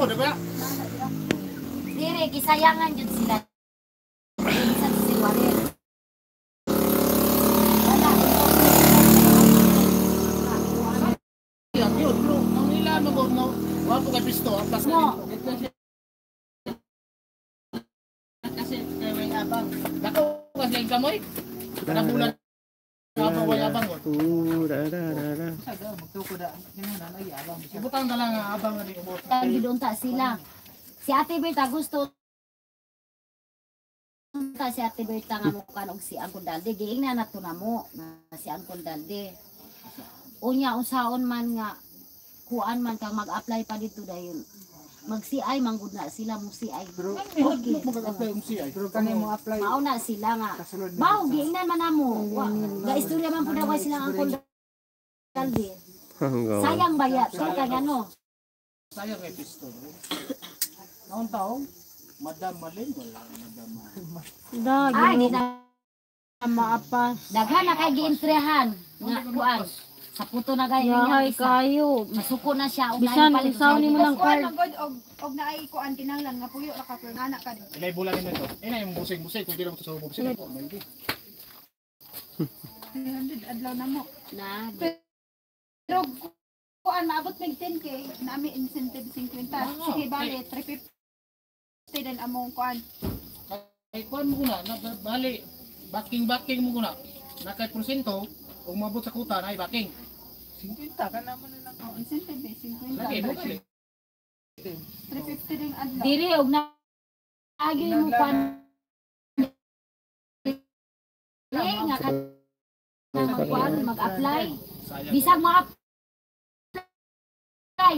po, di ba? Dire, gisayangan yun sila. Isa si Silwarel. Wala. Yan, yun, bro. Ang nila mag-on, no? Wala po kay pisto, ang plus No. kasi kay may abang. Dako, kasi yung kamoy. Kanabulan. Abang, way abang, o. Ibutang na lang ang abang na rin. Gidunta sila. Si Ate Berta gusto si Ate Berta nga mo kanog si Angkon Dalde. Giingnan na to na mo na si Angkon Dalde. Unya usaon man nga kuan man kang mag-apply pa dito dayon. Mag-CI manggod na sila mo CI. Pero okay, mag-apply yung CI. Pero kani mo apply. Mauna sila nga. Bao giingnan man namo. Ga istorya man pud daw sila Angkon Dalde. Sayang bayat kay ano. Sayang kay pisto, bro. Noong taong, Madam Malin, wala Madam Malin. Ay, di na maapas. Daghan na kay gientrehan nga kuan. Sa puto na gay Yahay kayo. masuko na siya og Bisan napalit isaw nimo ng Kuan card. magod og naay kuan kinahanglan nga puyo ra ka pero anak ka. Inay bulan nito ito. Inay yung busing-busing, kung di lang ito sa busing ito. Maybe. 300 adlaw na mo. na. Pero kuan maabot mig 10k nami incentive 50. Sige bali 350 din among kuan. Ay, kuhan mo kuna, bali, backing mo kuna. Nakay porsyento, kung mabot sa kuta, ay backing. 50 ka naman na Oh, incentive 50. Lagi, bukali. 350 din adlaw. Diri og na agi mo kuan. Nga ka kuan mag-apply. Sayang. Bisag mo apply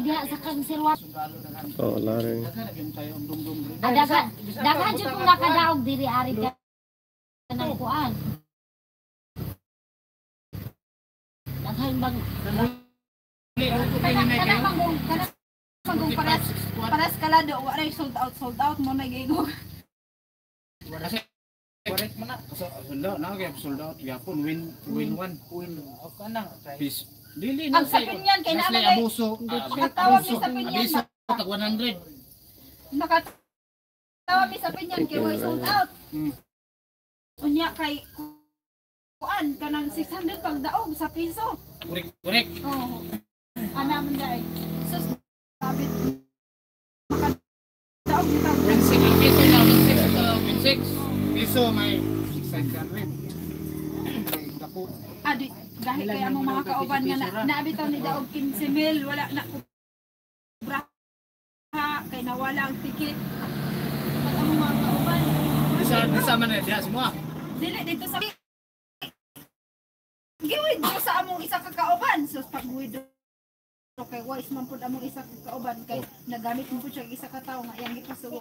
diha sa kang sirwa. Sundalo na lang. Oh, lari. Dagan, yung tayo, ang dum-dum. Dagan jud kung nakadaog diri ari ka nang kuan. Daghan bang Kana mangong paras kalado wa ray sold out mo na gigo. Kasi, correct mo na. sold out, yapon, win one. O kanang Peace. Dili Ang sapin yan, kay Nestle naman abuso. Nakatawag ni sapin yan Abiso, na. tag 100. Nakatawa mi sa pinyan kay way sold out. Hmm. Unya kay kuan kanang 600 pag daog sa piso. Correct. Oh. Ana man dai. Sus sabit. Makadaog ni tawag. Win 6 ang piso na, win 6. Piso may 600. Ay, dako. Adi dahil kay among mga kauban nga naabitaw ni daog 15,000 wala na kubra kay nawala ang ticket. Pag among mga kauban. Isa man na diha semua. Dili dito sa giwid mo sa among isa ka kauban. So pag withdraw kay wise man pud among isa ka kauban kay nagamit mo pud siya isa ka tawo nga iyang gipasugo.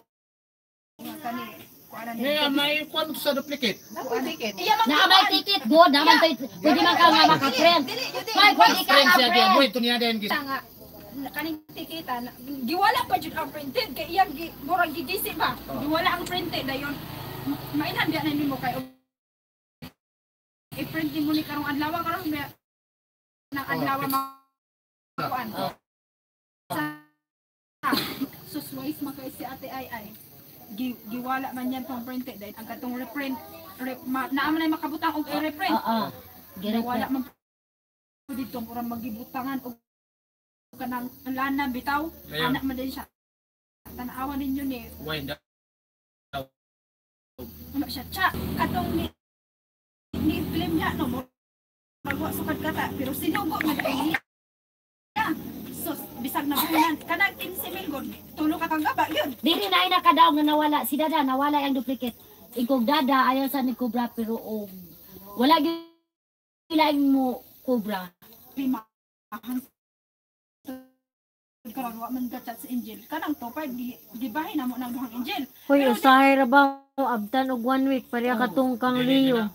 Nga kani kuanan ni. May kwan sa duplicate. Ticket. Iya man na may ticket go naman tay pwede man ka nga maka-friend. May pwede ka Friends ka siya diya. friend. Boy, ito niya din. nga kaning tikita giwala pa jud ang printed kay iyang murag gidisi ba. Giwala ang printed dayon. Mainhan biya na nimo kay i-print mo ni karong adlaw karon nang adlaw kuan. Suswise man kay si Ate Ay. Giwala man yan tong printed dahil ang katong reprint naaman ay makabutang og i-reprint. Oo. Wala man po dito kurang magibutangan og kanang lana bitaw Ayan. anak man din siya. Tanawan ninyo ni Why da? ano siya cha katong ni film niya no mo magwa sukad kata pero sinugo man kay niya. So bisag na bulan kanang 15,000 gon tulo ka kang gaba yun. Dili na nakadaog nga nawala si Dada nawala ang duplicate. Ikog Dada ayaw sa ni Cobra pero wala gyud laing mo Cobra. Lima karon wa man ka chat sa Angel kanang to pa di bahay na mo nang duhang Angel. Hoy, usahay ra ba abtan og 1 week pareha katong kang Leo.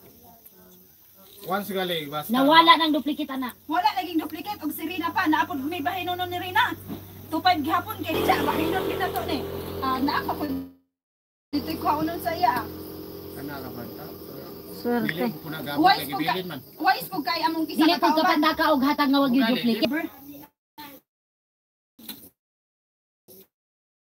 Once gali, basta. Nawala ng duplicate anak. Wala laging duplicate og si Rina pa naapod may bahay nono ni Rina. Tupad gihapon kay siya bahay nono binato ni. Naa pa pud dito ko unon sa iya. Kana ka ba? Swerte. Dili ko na gabot kay gibilin man. Wise ko kay among Dili kisa ka pagkapanda ka og hatag nga wag gyud Ugali, duplicate.